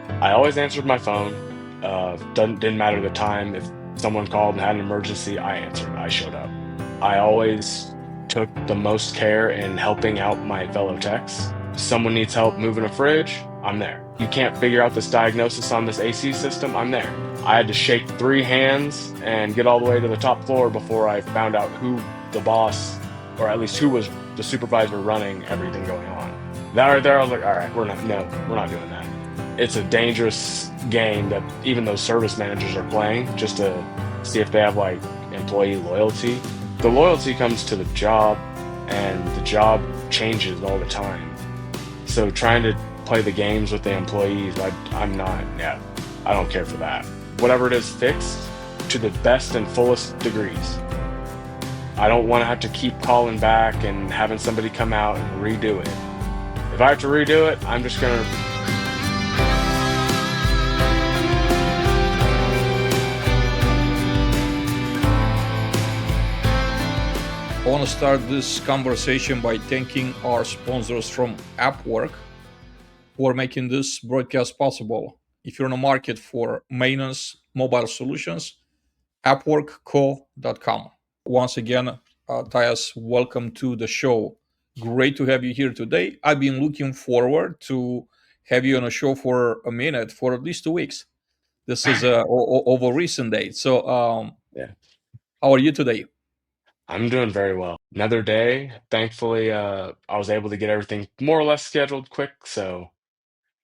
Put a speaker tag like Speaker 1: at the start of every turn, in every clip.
Speaker 1: I always answered my phone. Didn't matter the time. If someone called and had an emergency, I answered. I showed up. I always took the most care in helping out my fellow techs. Someone needs help moving a fridge, I'm there. You can't figure out this diagnosis on this AC system, I'm there. I had to shake three hands and get all the way to the top floor before I found out who the boss, or at least who was the supervisor running everything going on. That right there, I was like, all right, we're not doing that. It's a dangerous game that even those service managers are playing just to see if they have like employee loyalty. The loyalty comes to the job, and the job changes all the time. So trying to play the games with the employees, I'm not, yeah, I don't care for that. Whatever it is, fixed to the best and fullest degrees. I don't want to have to keep calling back and having somebody come out and redo it. If I have to redo it, I'm just gonna.
Speaker 2: I want to start this conversation by thanking our sponsors from AppWork who are making this broadcast possible. If you're in the market for maintenance mobile solutions, appworkco.com. Once again, Tyus, welcome to the show. Great to have you here today. I've been looking forward to have you on a show for a minute, for at least 2 weeks. This is over recent date. So,
Speaker 1: Yeah,
Speaker 2: how are you today?
Speaker 1: I'm doing very well. Another day. Thankfully, I was able to get everything more or less scheduled quick, so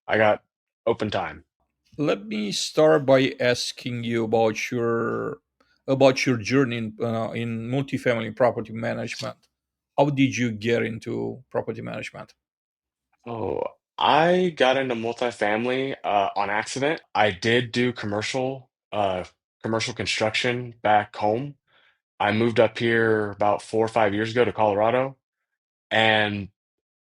Speaker 1: I got open time.
Speaker 2: Let me start by asking you about your journey in multifamily property management. How did you get into property management?
Speaker 1: Oh, I got into multifamily on accident. I did do commercial construction back home. I moved up here about 4 or 5 years ago to Colorado, and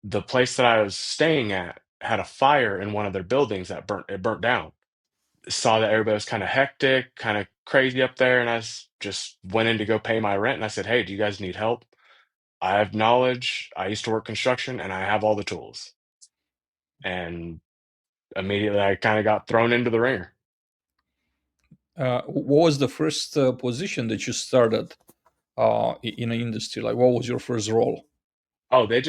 Speaker 1: the place that I was staying at had a fire in one of their buildings that burnt down. Saw that everybody was kind of hectic, kind of crazy up there, and just went in to go pay my rent. And I said, "Hey, do you guys need help? I have knowledge. I used to work construction, and I have all the tools." And immediately, I kind of got thrown into the ringer.
Speaker 2: What was the first position that you started in an industry? Like, what was your first role?
Speaker 1: Oh, they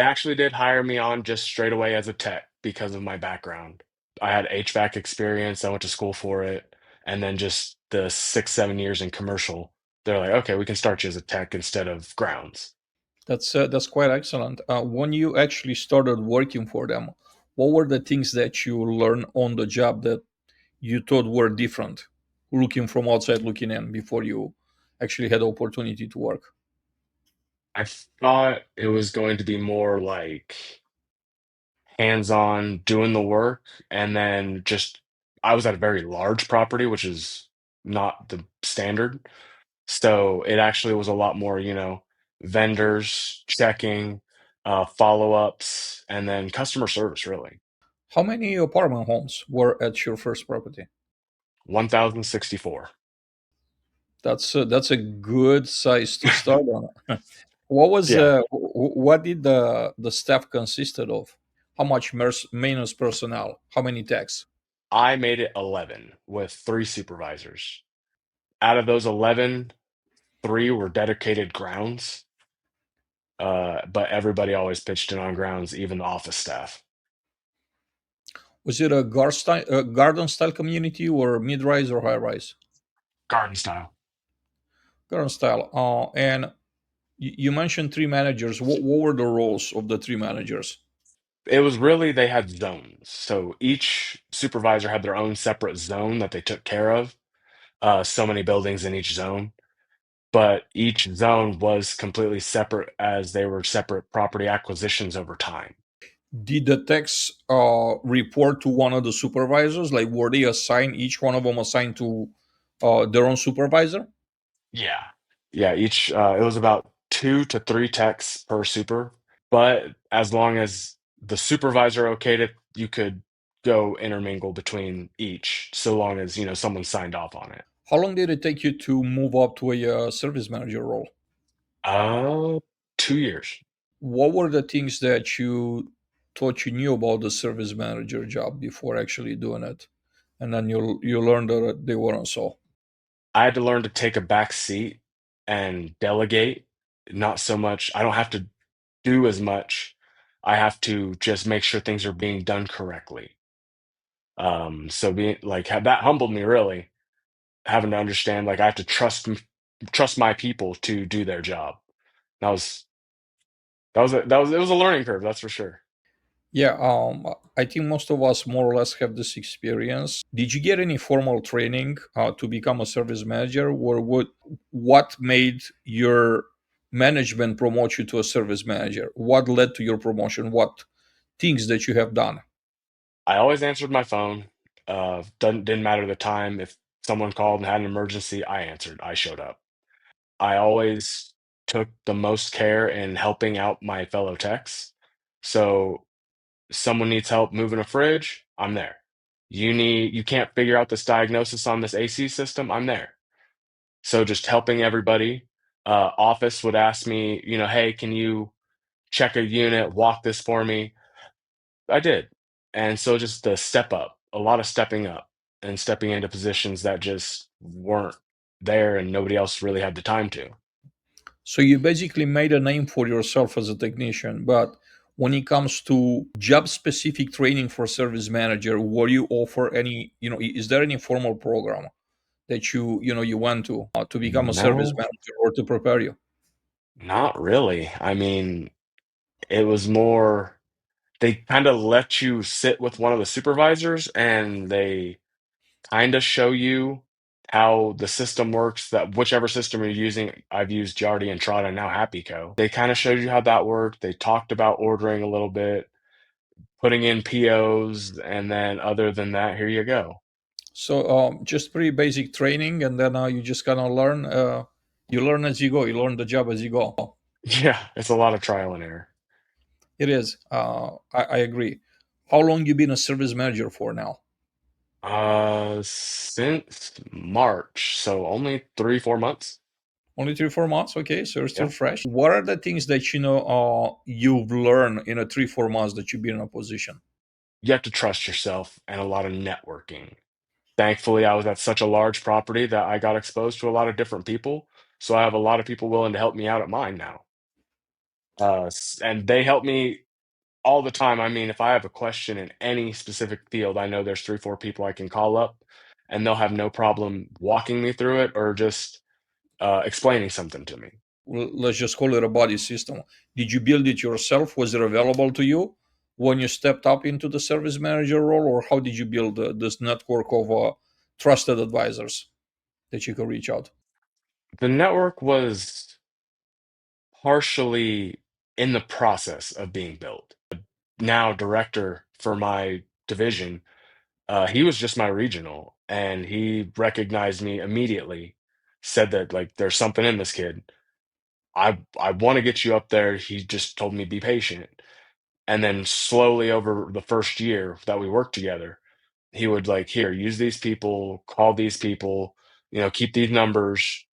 Speaker 1: actually did hire me on just straight away as a tech because of my background. I had HVAC experience. I went to school for it, and then just the 6, 7 years in commercial. They're like, okay, we can start you as a tech instead of grounds.
Speaker 2: That's quite excellent. When you actually started working for them, what were the things that you learned on the job that you thought were different, looking from outside looking in before you actually had the opportunity to work?
Speaker 1: I thought it was going to be more like hands-on doing the work, and then just I was at a very large property, which is not the standard. So it actually was a lot more, vendors checking, follow-ups, and then customer service, really.
Speaker 2: How many apartment homes were at your first property?
Speaker 1: 1,064.
Speaker 2: That's a good size to start on. What was
Speaker 1: Yeah,
Speaker 2: what did the staff consisted of? How much maintenance personnel? How many techs?
Speaker 1: I made it 11 with three supervisors. Out of those 11, three were dedicated grounds, but everybody always pitched in on grounds, even the office staff.
Speaker 2: Was it a garden style community or mid rise or high rise?
Speaker 1: Garden style.
Speaker 2: Garden style. And you mentioned three managers. What were the roles of the three managers?
Speaker 1: It was really they had zones. So each supervisor had their own separate zone that they took care of. So many buildings in each zone, but each zone was completely separate as they were separate property acquisitions over time.
Speaker 2: Did the techs report to one of the supervisors? Like, were they assigned, each one of them assigned to their own supervisor?
Speaker 1: Yeah. Yeah, each it was about 2 to 3 techs per super, but as long as the supervisor okayed it, you could go intermingle between each, so long as, someone signed off on it.
Speaker 2: How long did it take you to move up to a service manager role?
Speaker 1: Uh, 2 years.
Speaker 2: What were the things that you thought you knew about the service manager job before actually doing it, and then you learned that they weren't so?
Speaker 1: I had to learn to take a back seat and delegate. Not so much, I don't have to do as much. I have to just make sure things are being done correctly. So being like that humbled me really, having to understand like I have to trust my people to do their job. That was it was a learning curve, that's for sure.
Speaker 2: Yeah, I think most of us more or less have this experience. Did you get any formal training to become a service manager, or what made your management promote you to a service manager? What led to your promotion? What things that you have done?
Speaker 1: I always answered my phone. Didn't matter the time. If someone called and had an emergency, I answered. I showed up. I always took the most care in helping out my fellow techs. So someone needs help moving a fridge, I'm there. You can't figure out this diagnosis on this AC system, I'm there. So just helping everybody. Office would ask me, hey, can you check a unit, walk this for me? I did. And so just the step up, a lot of stepping up and stepping into positions that just weren't there and nobody else really had the time to.
Speaker 2: So you basically made a name for yourself as a technician, but when it comes to job specific training for service manager, were you offer any, is there any formal program that you went to become a service
Speaker 1: No,
Speaker 2: manager or to prepare you?
Speaker 1: not really. I mean, it was more they kind of let you sit with one of the supervisors and they kind of show you how the system works, that whichever system you're using. I've used Yardi and Trada and now HappyCo. They kind of showed you how that worked. They talked about ordering a little bit, putting in POs, and then other than that, here you go.
Speaker 2: So just pretty basic training, and then you just kind of learn. You learn as you go. You learn the job as you go.
Speaker 1: Yeah, it's a lot of trial and error.
Speaker 2: It is. I agree. How long you been a service manager for now?
Speaker 1: Since March, so only 3, 4 months.
Speaker 2: Only 3 4 months. Okay, so you're still
Speaker 1: Yeah.
Speaker 2: fresh. What are the things that you've learned in a 3 4 months that you've been in a position?
Speaker 1: You have to trust yourself and a lot of networking. Thankfully, I was at such a large property that I got exposed to a lot of different people. So I have a lot of people willing to help me out at mine now. And they help me all the time. I mean, if I have a question in any specific field, I know there's 3, 4 people I can call up and they'll have no problem walking me through it or just explaining something to me.
Speaker 2: Let's just call it a body system. Did you build it yourself? Was it available to you when you stepped up into the service manager role, or how did you build this network of trusted advisors that you can reach out?
Speaker 1: The network was partially in the process of being built. Now, director for my division, he was just my regional, and he recognized me immediately. Said that like there's something in this kid. I want to get you up there. He just told me be patient, and then slowly over the first year that we worked together, he would like here use these people, call these people, keep these numbers,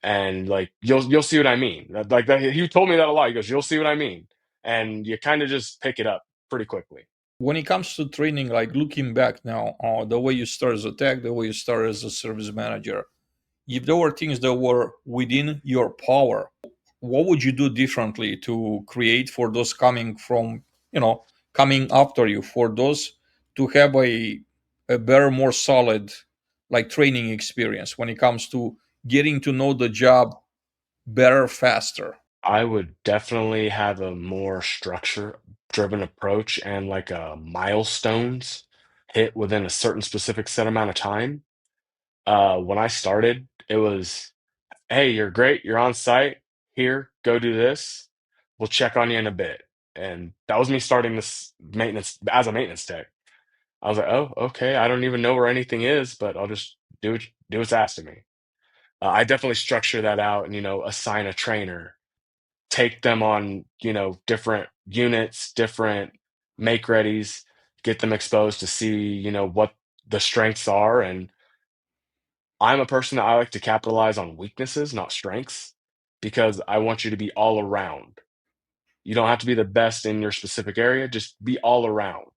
Speaker 1: and like you'll see what I mean. Like that, he told me that a lot. He goes, "You'll see what I mean," and you kind of just pick it up pretty quickly.
Speaker 2: When it comes to training, like looking back now, the way you start as a tech, the way you start as a service manager, if there were things that were within your power, what would you do differently to create for those coming from, coming after you, for those to have a better, more solid, like training experience when it comes to getting to know the job better, faster?
Speaker 1: I would definitely have a more structure driven approach and like milestones hit within a certain specific set amount of time. When I started, it was, hey, you're great, you're on site. Here, go do this. We'll check on you in a bit. And that was me starting this maintenance as a maintenance tech. I was like, oh, okay. I don't even know where anything is, but I'll just do what's asked of me. I definitely structure that out and assign a trainer, take them on different units, different make readies, get them exposed to see what the strengths are. And I'm a person that I like to capitalize on weaknesses, not strengths, because I want you to be all around. You don't have to be the best in your specific area, just be all around.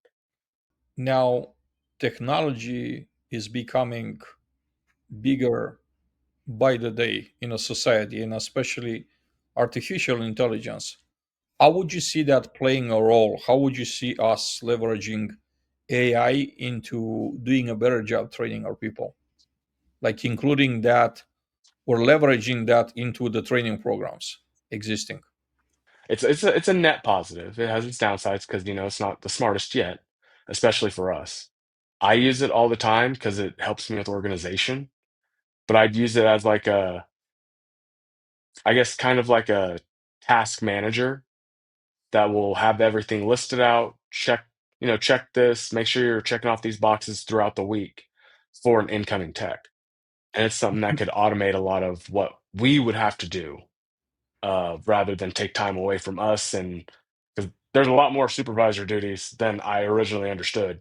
Speaker 2: Now, technology is becoming bigger by the day in a society, and especially artificial intelligence. How would you see that playing a role? How would you see us leveraging AI into doing a better job training our people? Like including that or leveraging that into the training programs existing.
Speaker 1: It's a net positive. It has its downsides because it's not the smartest yet, especially for us. I use it all the time because it helps me with organization, but I'd use it as like I guess, kind of like a task manager that will have everything listed out, check this, make sure you're checking off these boxes throughout the week for an incoming tech. And it's something that could automate a lot of what we would have to do, rather than take time away from us. And because there's a lot more supervisor duties than I originally understood.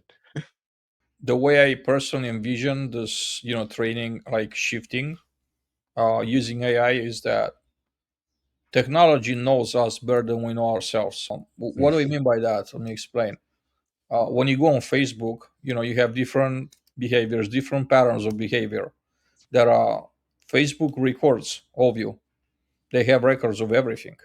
Speaker 2: The way I personally envision this, training like shifting using AI is that technology knows us better than we know ourselves. What do I
Speaker 1: Mm.
Speaker 2: mean by that? Let me explain. When you go on Facebook, you have different behaviors, different patterns of behavior that Facebook records of you. They have records of everything.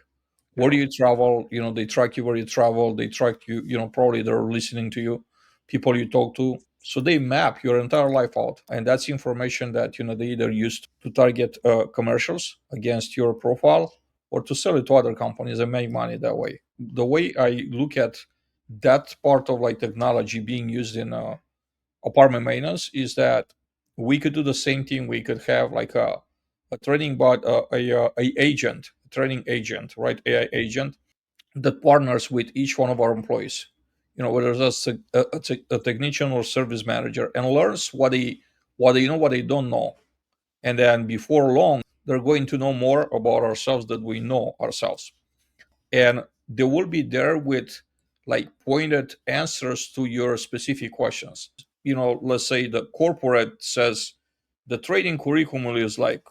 Speaker 2: Where do
Speaker 1: Yeah.
Speaker 2: you travel? They track you where you travel. They track you. Probably they're listening to you, people you talk to. So they map your entire life out, and that's information that they either use to target commercials against your profile or to sell it to other companies and make money that way. The way I look at that part of like technology being used in apartment maintenance is that we could do the same thing. We could have like a training bot, a agent, training agent, right? AI agent that partners with each one of our employees. Whether that's a technician or service manager, and learns what they know, what they don't know, and then before long, they're going to know more about ourselves than we know ourselves, and they will be there with like pointed answers to your specific questions. Let's say the corporate says the training curriculum is like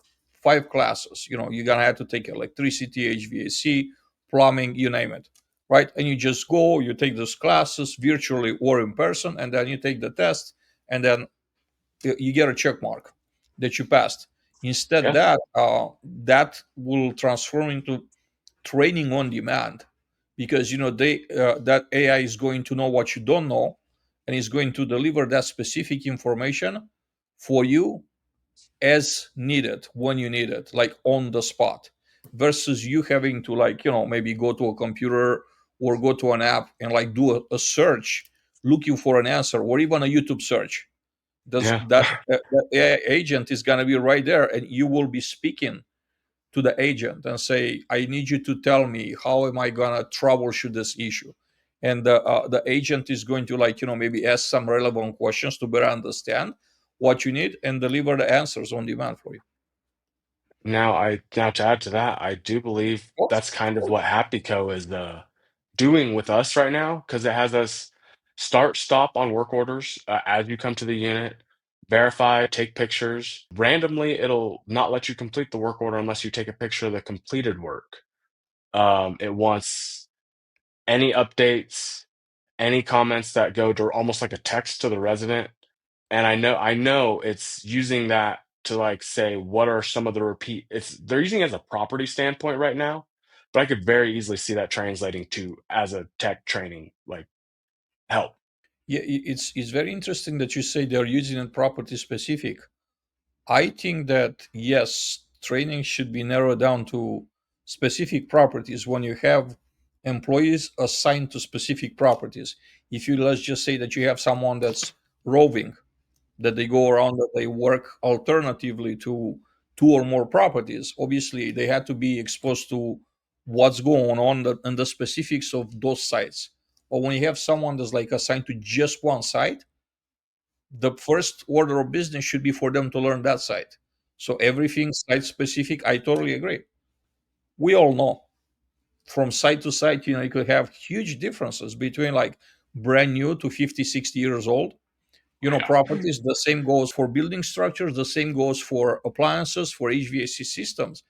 Speaker 2: 5 classes. You're gonna have to take electricity, HVAC, plumbing, you name it, right? And you just go, you take those classes virtually or in person, and then you take the test, and then you get a check mark that you passed. Instead,
Speaker 1: Yeah.
Speaker 2: that will transform into training on demand, because that AI is going to know what you don't know, and is going to deliver that specific information for you as needed when you need it, like on the spot, versus you having to like maybe go to a computer or go to an app and like do a search looking for an answer, or even a YouTube search. Does
Speaker 1: Yeah.
Speaker 2: that AI agent is going to be right there, and you will be speaking to the agent and say, I need you to tell me how am I gonna troubleshoot this issue. And the agent is going to like maybe ask some relevant questions to better understand what you need and deliver the answers on demand for you.
Speaker 1: Now to add to that, I do believe
Speaker 2: Well,
Speaker 1: that's kind of what HappyCo is doing with us right now, because it has us start stop on work orders as you come to the unit, verify, take pictures. Randomly, it'll not let you complete the work order unless you take a picture of the completed work. It wants any updates, any comments that go to almost like a text to the resident. And I know it's using that to like say what are some of the repeat it's they're using it as a property standpoint right now, but I could very easily see that translating to as a tech training like help.
Speaker 2: yeah, it's very interesting that you say they're using it property specific. I think that yes, training should be narrowed down to specific properties when you have employees assigned to specific properties. If you, let's just say that you have someone that's roving, that they go around, that they work alternatively to two or more properties, obviously they had to be exposed to what's going on and the specifics of those sites. But when you have someone that's like assigned to just one site, the first order of business should be for them to learn that site. So everything site specific, I totally agree. We all know from site to site, you could have huge differences between like brand new to 50, 60 years old,
Speaker 1: Yeah.
Speaker 2: properties. The same goes for building structures, the same goes for appliances, for HVAC systems.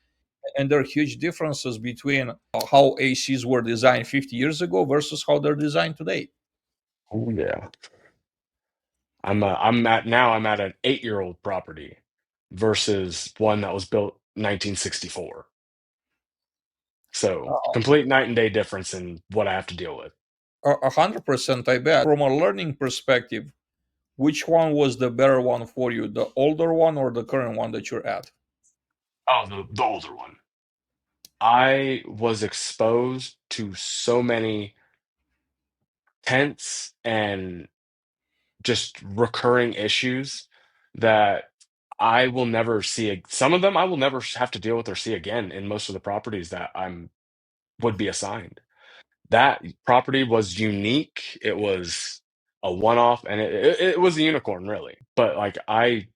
Speaker 2: And there are huge differences between how ACs were designed 50 years ago versus how they're designed today.
Speaker 1: Oh yeah. I'm at an 8-year-old property versus one that was built 1964. So complete night and day difference in what I have to deal with.
Speaker 2: 100%, I bet. From a learning perspective, which one was the better one for you, the older one or the current one that you're at?
Speaker 1: Oh, the older one. I was exposed to so many tense and just recurring issues that I will never see. Some of them I will never have to deal with or see again in most of the properties that I'm would be assigned. That property was unique. It was a one-off, and it was a unicorn, really. But like I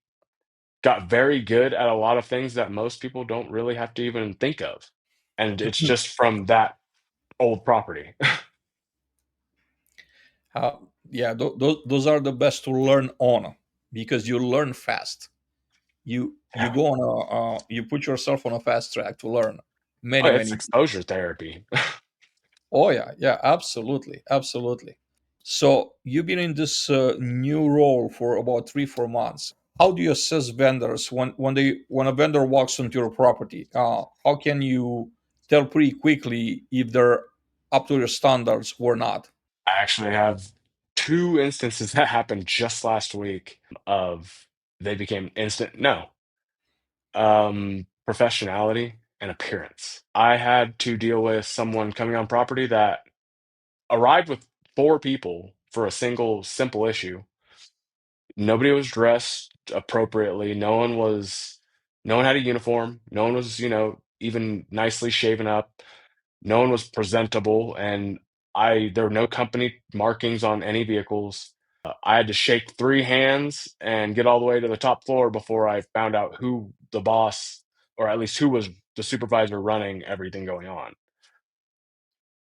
Speaker 1: got very good at a lot of things that most people don't really have to even think of, and it's just from that old property.
Speaker 2: Uh, yeah, those are the best to learn on because you learn fast. You
Speaker 1: Yeah.
Speaker 2: go on you put yourself on a fast track to learn
Speaker 1: Oh,
Speaker 2: many
Speaker 1: it's
Speaker 2: many.
Speaker 1: exposure therapy.
Speaker 2: Oh yeah, yeah, absolutely, absolutely. So you've been in this new role for about 3 4 months. How do you assess vendors when a vendor walks onto your property? How can you tell pretty quickly if they're up to your standards or not?
Speaker 1: I actually have 2 instances that happened just last week of they became instant no, professionality and appearance. I had to deal with someone coming on property that arrived with 4 people for a single simple issue. Nobody was dressed appropriately. No one had a uniform. No one was, even nicely shaven up. No one was presentable, and I there were no company markings on any vehicles. I had to shake 3 hands and get all the way to the top floor before I found out who the boss, or at least who was the supervisor running everything going on.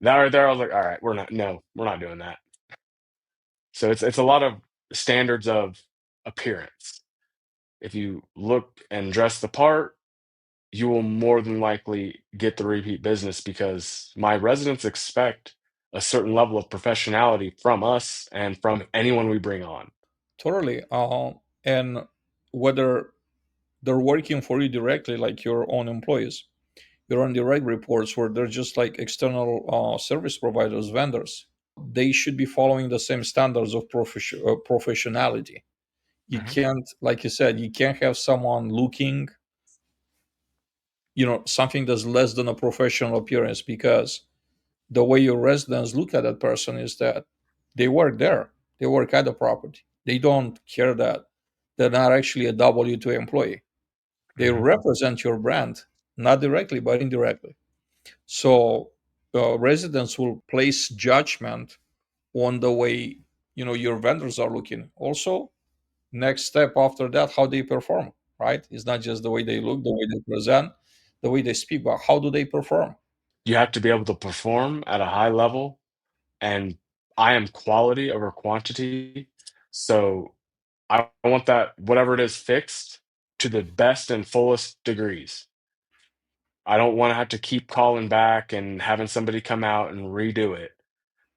Speaker 1: That right there, I was like, "All right, we're not doing that." So it's a lot of standards of appearance. If you look and dress the part, you will more than likely get the repeat business because my residents expect a certain level of professionality from us and from anyone we bring on.
Speaker 2: Totally. And whether they're working for you directly, like your own employees, your own direct reports, or they're just like external service providers, vendors, they should be following the same standards of professionality. You
Speaker 1: Mhm.
Speaker 2: can't, like you said, you can't have someone looking, something that's less than a professional appearance because the way your residents look at that person is that they work there, they work at the property. They don't care that they're not actually a W 2 employee. They
Speaker 1: Mhm.
Speaker 2: represent your brand, not directly, but indirectly. So residents will place judgment on the way your vendors are looking. Also, next step after that, how they perform. Right? It's not just the way they look, the way they present, the way they speak, but how do they perform?
Speaker 1: You have to be able to perform at a high level, and I am quality over quantity. So I want that whatever it is fixed to the best and fullest degrees. I don't want to have to keep calling back and having somebody come out and redo it.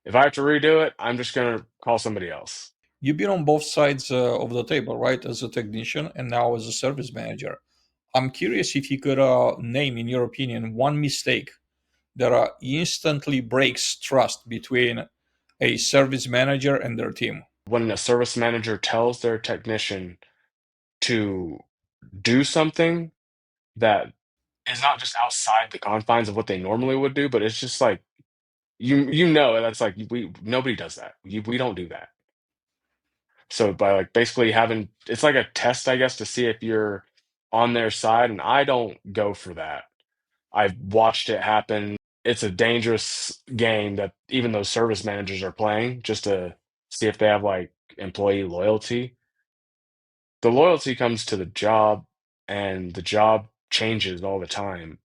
Speaker 1: If I have to redo it, I'm just going to call somebody else.
Speaker 2: You've been on both sides of the table, right? As a technician and now as a service manager. I'm curious if you could name, in your opinion, one mistake that instantly breaks trust between a service manager and their team.
Speaker 1: When a service manager tells their technician to do something that is not just outside the confines of what they normally would do, but it's just like that's like we nobody does that. We don't do that. So by like basically having it's like a test, I guess, to see if you're on their side, and I don't go for that. I've watched it happen. It's a dangerous game that even those service managers are playing just to see if they have like employee loyalty. The loyalty comes to the job, and the job changes all the time.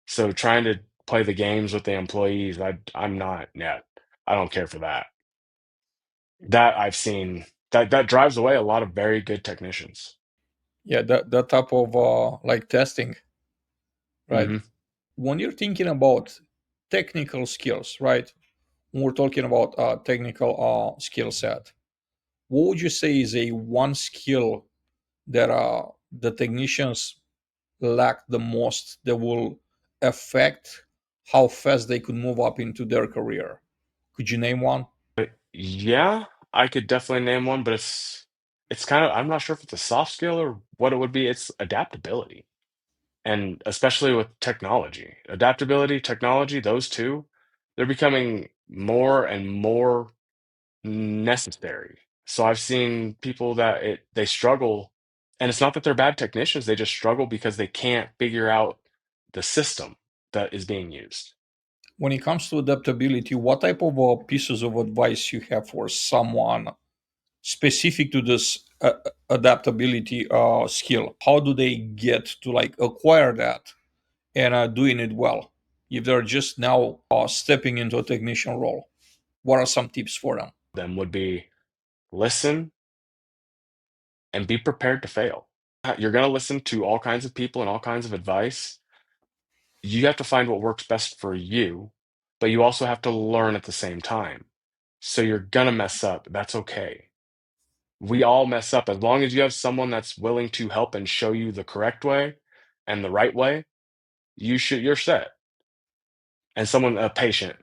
Speaker 1: So trying to play the games with the employees, I'm not yet. I don't care for that. That I've seen that drives away a lot of very good technicians.
Speaker 2: Yeah, that type of like testing, right?
Speaker 1: Hmm.
Speaker 2: when you're thinking about technical skills, right? When we're talking about technical skill set, what would you say is a one skill that the technicians lack the most that will affect how fast they could move up into their career? Could you name one?
Speaker 1: But yeah, I could definitely name one, but it's kind of, I'm not sure if it's a soft skill or what it would be. It's adaptability. And especially with technology. Adaptability, technology, those two, they're becoming more and more necessary. So I've seen people that they struggle, and it's not that they're bad technicians, they just struggle because they can't figure out the system that is being used.
Speaker 2: When it comes to adaptability, what type of pieces of advice you have for someone specific to this adaptability skill? How do they get to like acquire that and doing it well if they're just now stepping into a technician role? What are some tips for them?
Speaker 1: Them would be listen and be prepared to fail. You're going to listen to all kinds of people and all kinds of advice. You have to find what works best for you, but you also have to learn at the same time. So you're going to mess up. That's okay. We all mess up. As long as you have someone that's willing to help and show you the correct way and the right way, you're set. And someone that's patient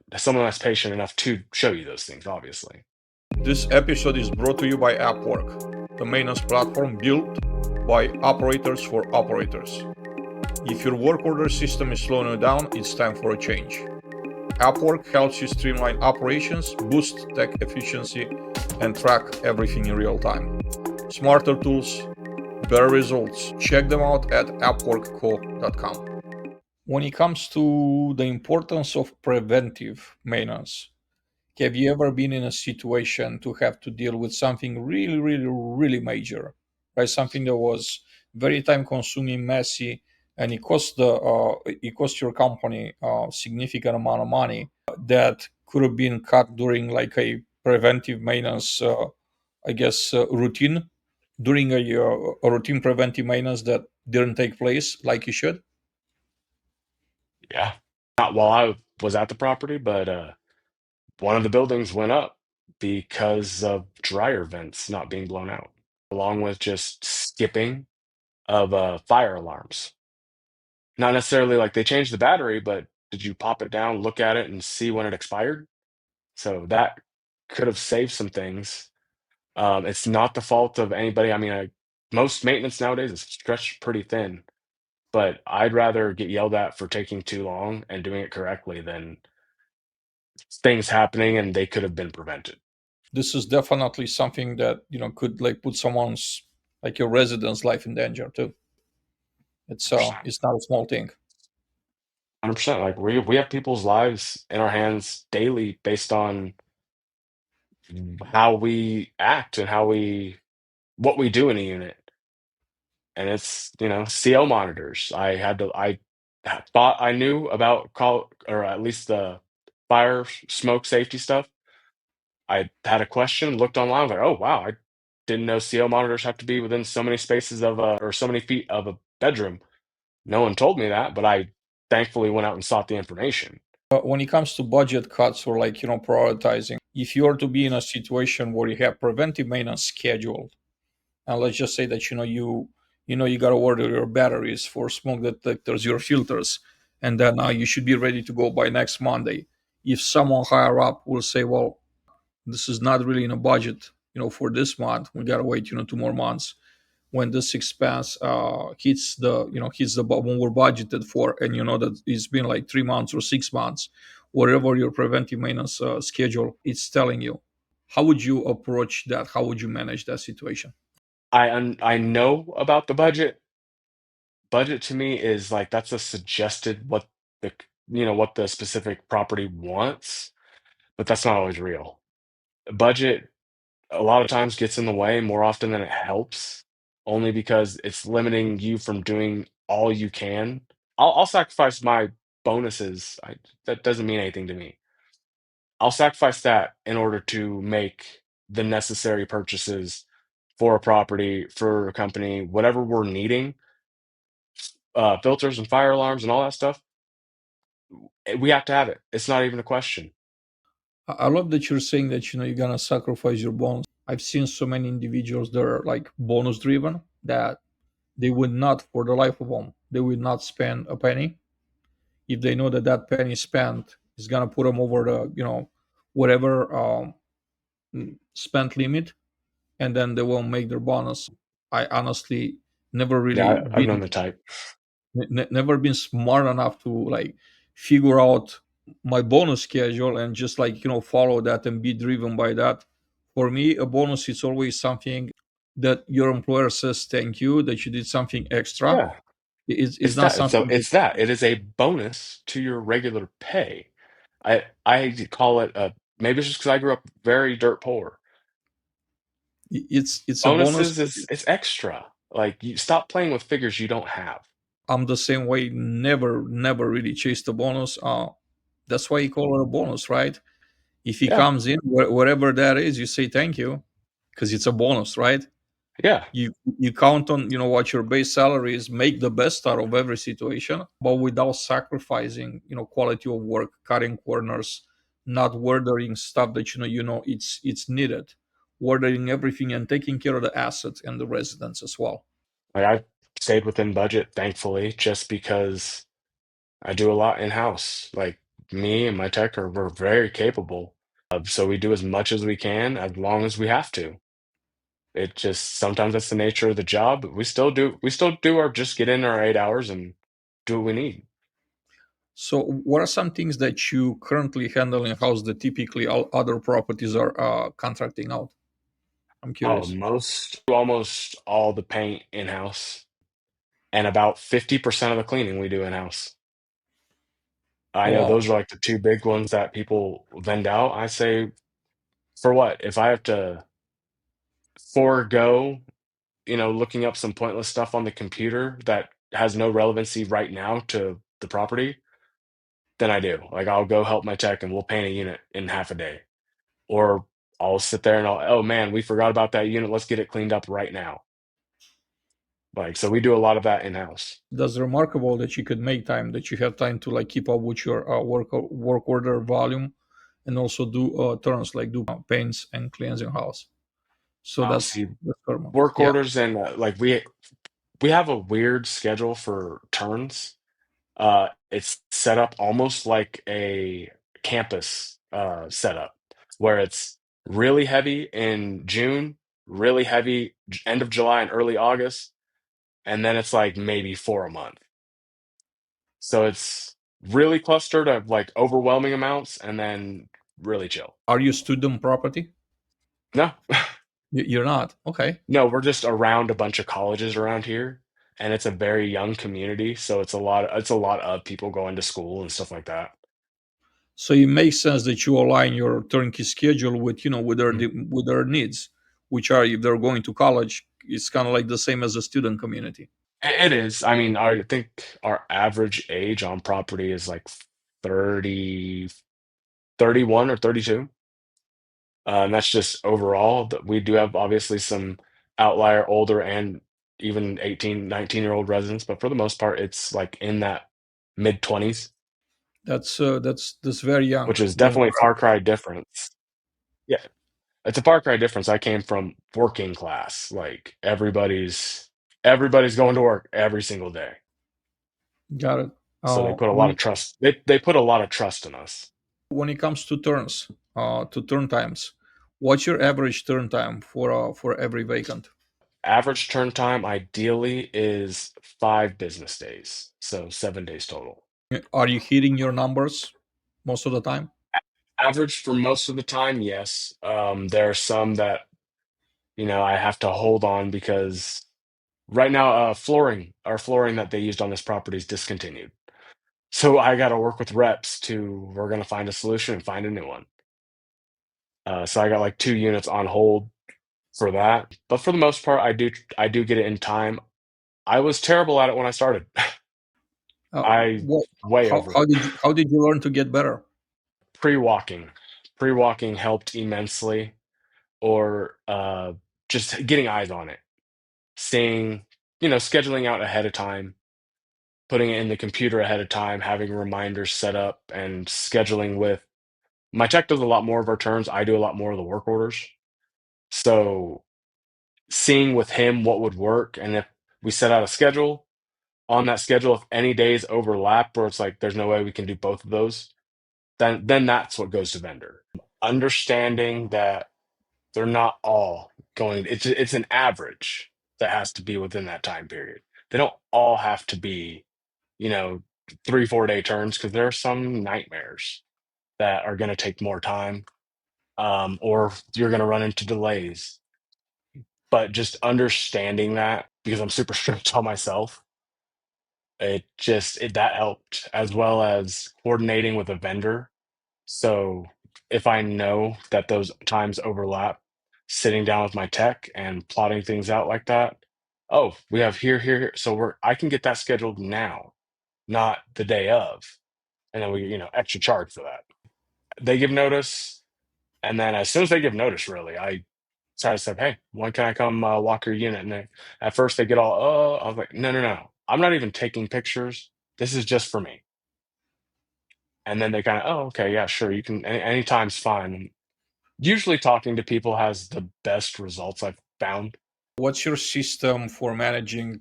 Speaker 1: enough to show you those things, obviously.
Speaker 2: This episode is brought to you by AppWork, the maintenance platform built by operators for operators. If your work order system is slowing you down, it's time for a change. AppWork helps you streamline operations, boost tech efficiency, and track everything in real time. Smarter tools, better results. Check them out at appworkco.com. When it comes to the importance of preventive maintenance, have you ever been in a situation to have to deal with something really, really, really major, right? Something that was very time consuming, messy, and it cost your company a significant amount of money that could have been cut during like a preventive maintenance, routine during a routine preventive maintenance that didn't take place like it should.
Speaker 1: Yeah. Not while I was at the property, but one of the buildings went up because of dryer vents not being blown out, along with just skipping of fire alarms. Not necessarily like they changed the battery, but did you pop it down, look at it, and see when it expired? So that could have saved some things. It's not the fault of anybody. I mean, most maintenance nowadays is stretched pretty thin, but I'd rather get yelled at for taking too long and doing it correctly than things happening and they could have been prevented.
Speaker 2: This is definitely something that could like put someone's like your resident's life in danger too. It's not a small thing.
Speaker 1: 100%. Like we have people's lives in our hands daily based on how we act and how we what we do in a unit. And it's, CO monitors. Thought I knew about call or at least the fire smoke safety stuff. I had a question, looked online, I was like, oh wow, I didn't know CO monitors have to be within so many spaces of or so many feet of a bedroom. No one told me that, but I thankfully went out and sought the information.
Speaker 2: When it comes to budget cuts or like prioritizing, if you are to be in a situation where you have preventive maintenance scheduled, and let's just say that you got to order your batteries for smoke detectors, your filters, and then you should be ready to go by next Monday. If someone higher up will say, well, this is not really in a budget for this month, we got to wait 2 more months, when this expense when we're budgeted for, and that it's been like 3 months or 6 months, whatever your preventive maintenance schedule is telling you. How would you approach that? How would you manage that situation?
Speaker 1: I know about the budget. Budget to me is like that's a suggested the what the specific property wants, but that's not always real. Budget a lot of times gets in the way more often than it helps, only because it's limiting you from doing all you can. I'll sacrifice my bonuses. That doesn't mean anything to me. I'll sacrifice that in order to make the necessary purchases for a property, for a company, whatever we're needing, filters and fire alarms and all that stuff. We have to have it. It's not even a question.
Speaker 2: I love that you're saying that you're gonna sacrifice your bonus. I've seen so many individuals that are like bonus driven that they would not, for the life of them, they would not spend a penny if they know that that penny spent is gonna put them over the whatever spent limit, and then they won't make their bonus. I honestly never
Speaker 1: Yeah,
Speaker 2: really
Speaker 1: I've known
Speaker 2: been
Speaker 1: the type.
Speaker 2: never been smart enough to like figure out my bonus schedule and just like follow that and be driven by that. For me, a bonus is always something that your employer says thank you that you did something extra.
Speaker 1: Yeah,
Speaker 2: It's
Speaker 1: it's
Speaker 2: not
Speaker 1: that. It's
Speaker 2: something that,
Speaker 1: it's that. It is a bonus to your regular pay. I call it a, maybe it's just because I grew up very dirt poor.
Speaker 2: it's a bonus.
Speaker 1: Bonuses is it's extra. Like, you stop playing with figures you don't have.
Speaker 2: I'm the same way. Never really chased a bonus. That's why you call it a bonus, right? If he
Speaker 1: Yeah,
Speaker 2: comes in, wherever that is, you say thank you because it's a bonus, right?
Speaker 1: yeah.
Speaker 2: You count on what your base salary is, make the best out of every situation, but without sacrificing quality of work, cutting corners, not ordering stuff that it's needed, ordering everything and taking care of the assets and the residents as well.
Speaker 1: Like, I've stayed within budget, thankfully, just because I do a lot in house. Like, me and my tech we're very capable. So we do as much as we can as long as we have to. It just sometimes that's the nature of the job. But we still do our just get in our 8 hours and do what we need.
Speaker 2: So what are some things that you currently handle in house that typically all other properties are contracting out? I'm
Speaker 1: Oh,
Speaker 2: curious.
Speaker 1: almost all the paint in house, and about 50% of the cleaning we do in house. I know
Speaker 2: Wow.
Speaker 1: those are like the two big ones that people vend out. I say, for what? If I have to forego, looking up some pointless stuff on the computer that has no relevancy right now to the property, then I do. Like, I'll go help my tech and we'll paint a unit in half a day. Or I'll sit there and oh man, we forgot about that unit. Let's get it cleaned up right now. Like, so we do a lot of that in house.
Speaker 2: That's remarkable that you could make time, that you have time to like keep up with your work order volume, and also do turns like do paints and cleansing house. So
Speaker 1: See,
Speaker 2: that's normal.
Speaker 1: work
Speaker 2: Yeah.
Speaker 1: orders and like we have a weird schedule for turns. It's set up almost like a campus setup, where it's really heavy in June, really heavy end of July and early August, and then it's like maybe four a month. So it's really clustered of like overwhelming amounts and then really chill.
Speaker 2: Are you student property?
Speaker 1: No,
Speaker 2: You're not. Okay.
Speaker 1: no, we're just around a bunch of colleges around here, and it's a very young community, so it's a lot of people going to school and stuff like that.
Speaker 2: So it makes sense that you align your turnkey schedule with with their
Speaker 1: Mhm.
Speaker 2: with their needs, which are if they're going to college, it's kind of like the same as a student community.
Speaker 1: It is. I mean, I think our average age on property is like 30, 31 or 32. And that's just overall. We do have obviously some outlier older and even 18, 19-year-old residents, but for the most part, it's like in that mid 20s,
Speaker 2: That's very young
Speaker 1: which is definitely a far
Speaker 2: demographic.
Speaker 1: cry difference. Yeah, it's a far cry difference. I came from working class. Like, everybody's going to work every single day.
Speaker 2: Got it.
Speaker 1: So they put a lot
Speaker 2: When
Speaker 1: of trust. They put a lot of trust in us.
Speaker 2: when it comes to turns, to turn times, what's your average turn time for every vacant?
Speaker 1: Average turn time ideally is 5 business days, so 7 days total.
Speaker 2: Are you hitting your numbers most of the time?
Speaker 1: Average for most of the time, yes. There are some that, I have to hold on because right now, our flooring that they used on this property is discontinued. So I got to work with reps we're going to find a solution and find a new one. So I got like 2 units on hold for that. But for the most part, I do get it in time. I was terrible at it when I started. I
Speaker 2: What?
Speaker 1: way
Speaker 2: How,
Speaker 1: over.
Speaker 2: how did you learn to get better?
Speaker 1: Pre-walking. Pre-walking helped immensely, or just getting eyes on it, seeing, scheduling out ahead of time. putting it in the computer ahead of time, having reminders set up, and scheduling with my tech does a lot more of our turns. I do a lot more of the work orders. So seeing with him what would work, and if we set out a schedule, on that schedule, if any days overlap where it's like there's no way we can do both of those, then that's what goes to vendor. Understanding that they're not all going, it's an average that has to be within that time period. They don't all have to be, you know, 3 4 day turns, because there are some nightmares that are going to take more time, or you're going to run into delays. But just understanding that, because I'm super strict on myself, that helped, as well as coordinating with a vendor. So if I know that those times overlap, sitting down with my tech and plotting things out like that. Oh, we have here, here, here. So I can get that scheduled now, not the day of. And then we, extra charge for that. They give notice. And then as soon as they give notice, really, I try to say, hey, when can I come walk your unit? And at first they get all, oh, I was like, no, no, no. I'm not even taking pictures. This is just for me. And then they kind of, oh, okay, yeah, sure. You can, anytime's fine. Usually talking to people has the best results I've found.
Speaker 2: What's your system for managing,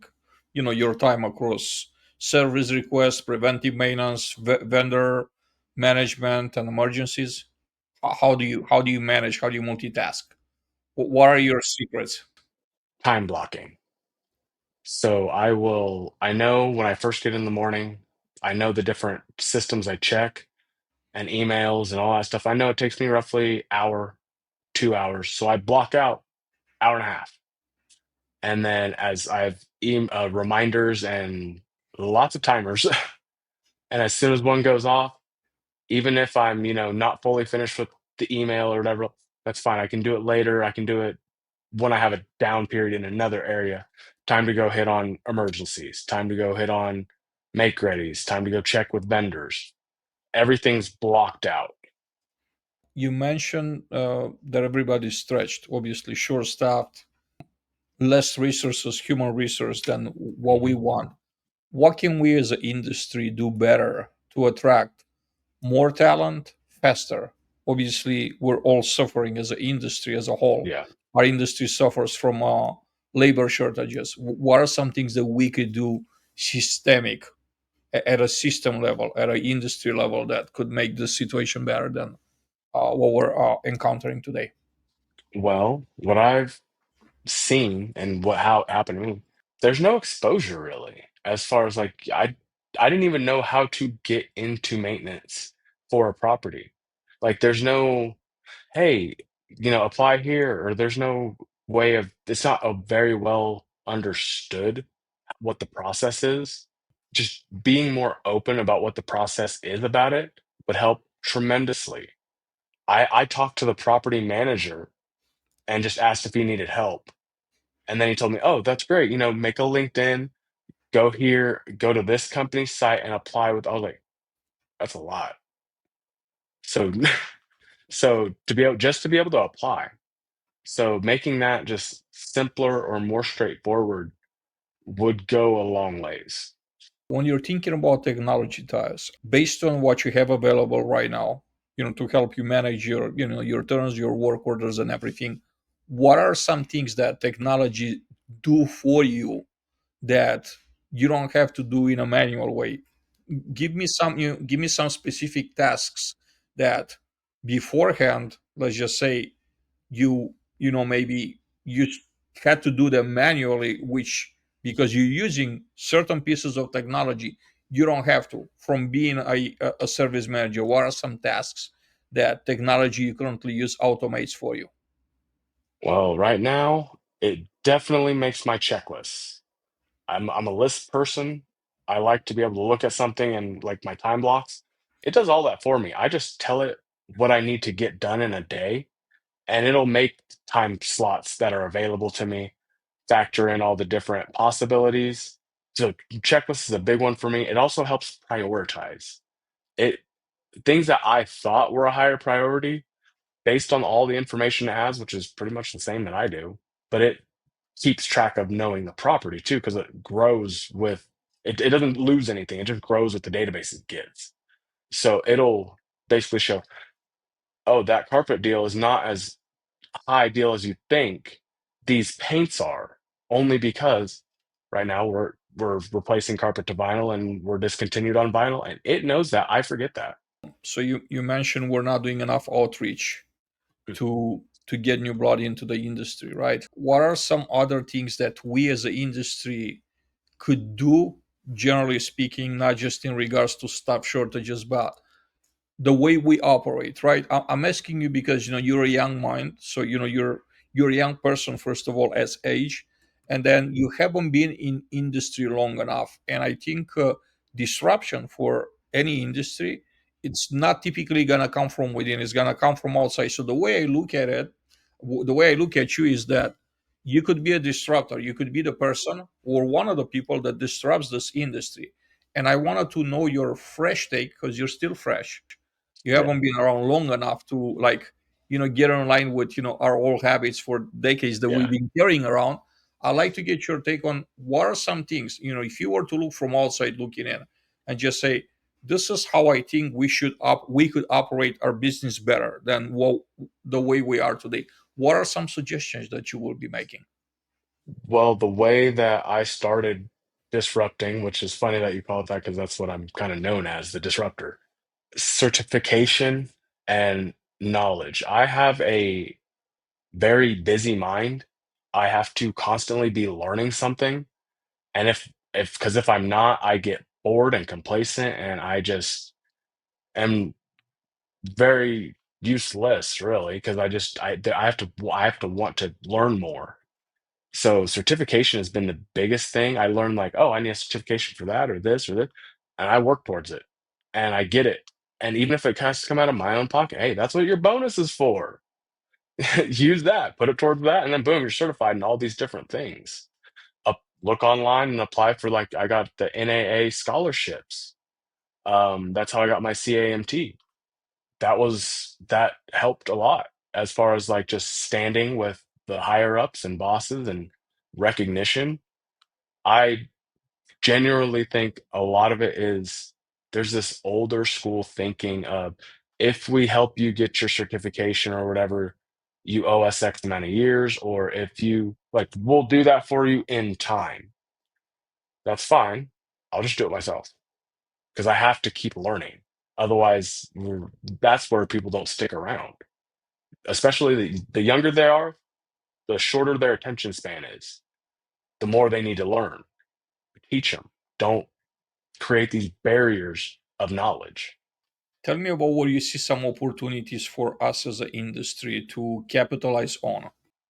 Speaker 2: your time across service requests, preventive maintenance, vendor management, and emergencies? How do you manage? How do you multitask? What are your secrets?
Speaker 1: Time blocking. So I know when I first get in the morning, I know the different systems I check and emails and all that stuff. I know it takes me roughly hour, 2 hours. So I block out hour and a half. And then as I have reminders and lots of timers, and as soon as one goes off, even if I'm, not fully finished with the email or whatever, that's fine. I can do it later. I can do it when I have a down period in another area. Time to go hit on emergencies, time to go hit on make readies, time to go check with vendors. Everything's blocked out.
Speaker 2: You mentioned that everybody's stretched, obviously short-staffed, less resources, human resource than what we
Speaker 1: Mhm.
Speaker 2: want. What can we as an industry do better to attract more talent faster? Obviously, we're all suffering as an industry as a whole.
Speaker 1: Yeah.
Speaker 2: Our industry suffers from labor shortages. What are some things that we could do systemic at a system level, at an industry level, that could make the situation better than what we're encountering today?
Speaker 1: Well, what I've seen and how it happened to me, there's no exposure really. As far as like I didn't even know how to get into maintenance for a property. Like there's no, hey, apply here, or there's no way of, it's not a very well understood what the process is. Just being more open about what the process is about it would help tremendously. I talked to the property manager and just asked if he needed help. And then he told me, oh, that's great. Make a LinkedIn, go here, go to this company's site and apply with, I was like, that's a lot. So, so to be able to apply. So making that just simpler or more straightforward would go a long ways.
Speaker 2: When you're thinking about technology ties, based on what you have available right now, to help you manage your turns, your work orders, and everything, what are some things that technology do for you that you don't have to do in a manual way? Give me some specific tasks that beforehand, let's just say, maybe you had to do them manually, which, because you're using certain pieces of technology, you don't have to. From being a service manager, what are some tasks that technology you currently use automates for you?
Speaker 1: Well, right now, it definitely makes my checklists. I'm a list person. I like to be able to look at something and like my time blocks. It does all that for me. I just tell it what I need to get done in a day, and it'll make time slots that are available to me, factor in all the different possibilities. So checklist is a big one for me. It also helps prioritize. It Things that I thought were a higher priority based on all the information it has, which is pretty much the same that I do, but it keeps track of knowing the property too, because it grows with It doesn't lose anything. It just grows with the database it gets. So it'll basically show, oh, that carpet deal is not as high deal as you think. These paints are only because right now we're replacing carpet to vinyl and we're discontinued on vinyl, and it knows that. I forget that.
Speaker 2: So you mentioned we're not doing enough outreach to get new blood into the industry, right? What are some other things that we as an industry could do, generally speaking, not just in regards to staff shortages, but the way we operate, right? I'm asking you because you're a young mind, so you're a young person first of all as age, and then you haven't been in industry long enough. And I think disruption for any industry, it's not typically gonna come from within; it's gonna come from outside. So the way I look at it, the way I look at you is that you could be a disruptor. You could be the person or one of the people that disrupts this industry. And I wanted to know your fresh take because you're still fresh. You
Speaker 1: Yeah.
Speaker 2: haven't been around long enough to like get in line with our old habits for decades that we've
Speaker 1: Yeah.
Speaker 2: been carrying around. I'd like to get your take on what are some things, if you were to look from outside looking in and just say, this is how I think we could operate our business better than the way we are today. What are some suggestions that you will be making?
Speaker 1: Well, the way that I started disrupting, which is funny that you call it that because that's what I'm kind of known as, the disruptor. Certification and knowledge. I have a very busy mind. I have to constantly be learning something. And if I'm not, I get bored and complacent and I just am very useless really because I have to want to learn more. So certification has been the biggest thing. I learned like, oh, I need a certification for that or this, and I work towards it and I get it. And even if it has to come out of my own pocket, hey, that's what your bonus is for. Use that, put it towards that, and then boom, you're certified in all these different things. Look online and apply for like I got the NAA scholarships. That's how I got my CAMT. That helped a lot as far as like just standing with the higher ups and bosses and recognition. I genuinely think a lot of it is there's this older school thinking of if we help you get your certification or whatever, you owe us X amount of years, or if you like, we'll do that for you in time. That's fine. I'll just do it myself because I have to keep learning. Otherwise, that's where people don't stick around. Especially the younger they are, the shorter their attention span is, the more they need to learn. Teach them. Don't create these barriers of knowledge.
Speaker 2: Tell me about where you see some opportunities for us as an industry to capitalize on.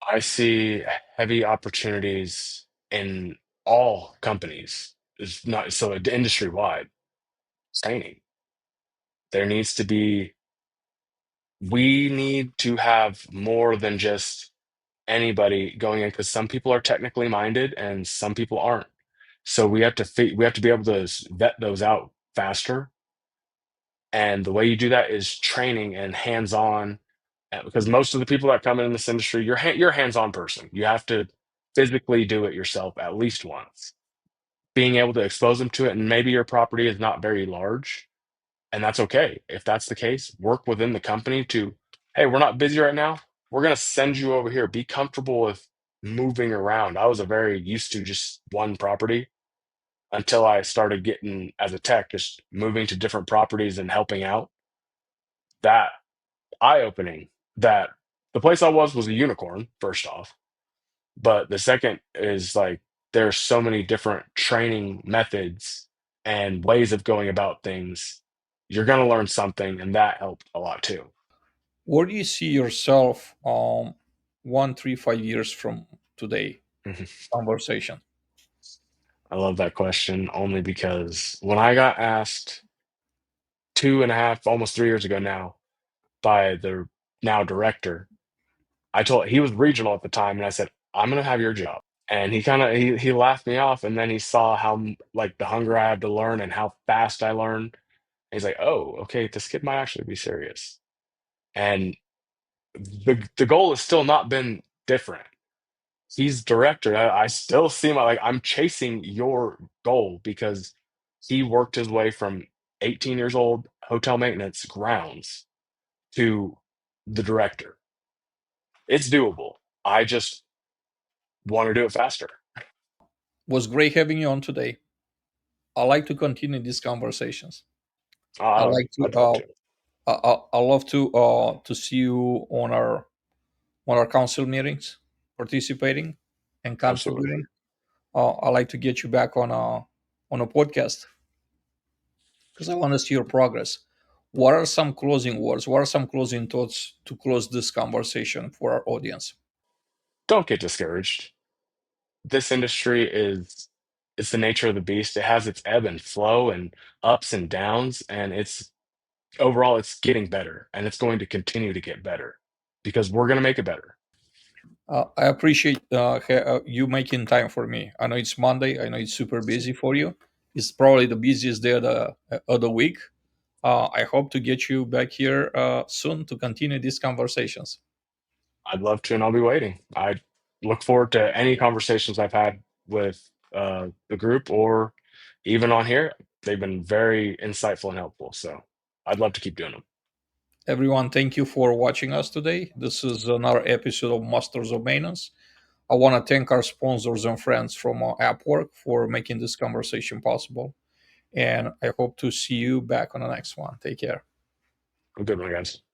Speaker 1: I see heavy opportunities in all companies. It's not so industry wide training. There needs to be, we need to have more than just anybody going in because some people are technically minded and some people aren't. So we have to be able to vet those out faster. And the way you do that is training and hands-on, because most of the people that come in this industry, you're a hands-on person. You have to physically do it yourself at least once. Being able to expose them to it, and maybe your property is not very large, and that's okay. If that's the case, work within the company to, hey, we're not busy right now. We're gonna send you over here. Be comfortable with moving around. I was a very used to just one property until I started getting as a tech, just moving to different properties and helping out. That eye-opening that the place I was a unicorn, first off. But the second is like there's so many different training methods and ways of going about things. You're gonna learn something, and that helped a lot too.
Speaker 2: Where do you see yourself 1, 3, 5 years from today
Speaker 1: Mhm.
Speaker 2: conversation?
Speaker 1: I love that question only because when I got asked 2.5, almost 3 years ago now, by the now director, I told he was regional at the time, and I said, "I'm gonna have your job." And he laughed me off, and then he saw how like the hunger I had to learn and how fast I learned. He's like, "Oh, okay, this kid might actually be serious." And the goal has still not been different. he's director. I still see my like I'm chasing your goal because he worked his way from 18 years old, hotel maintenance grounds to the director. It's doable. I just want to do it faster.
Speaker 2: Was great having you on today. I like to continue these conversations. I
Speaker 1: Uh,
Speaker 2: like to
Speaker 1: I'd love to.
Speaker 2: I love to see you on our council meetings, participating and
Speaker 1: Absolutely.
Speaker 2: contributing. I like to get you back on a podcast because I want to see your progress. What are some closing words? What are some closing thoughts to close this conversation for our audience?
Speaker 1: Don't get discouraged. This industry is it's the nature of the beast. It has its ebb and flow and ups and downs, and it's overall it's getting better and it's going to continue to get better because we're going to make it better.
Speaker 2: I appreciate you making time for me. I know it's Monday. I know it's super busy for you. It's probably the busiest day of the week. I hope to get you back here soon to continue these conversations.
Speaker 1: I'd love to, and I'll be waiting. I look forward to any conversations I've had with the group or even on here. They've been very insightful and helpful. So I'd love to keep doing them.
Speaker 2: Everyone, thank you for watching us today. This is another episode of Masters of Maintenance. I want to thank our sponsors and friends from AppWork for making this conversation possible. And I hope to see you back on the next one. Take care.
Speaker 1: Have a good one, guys.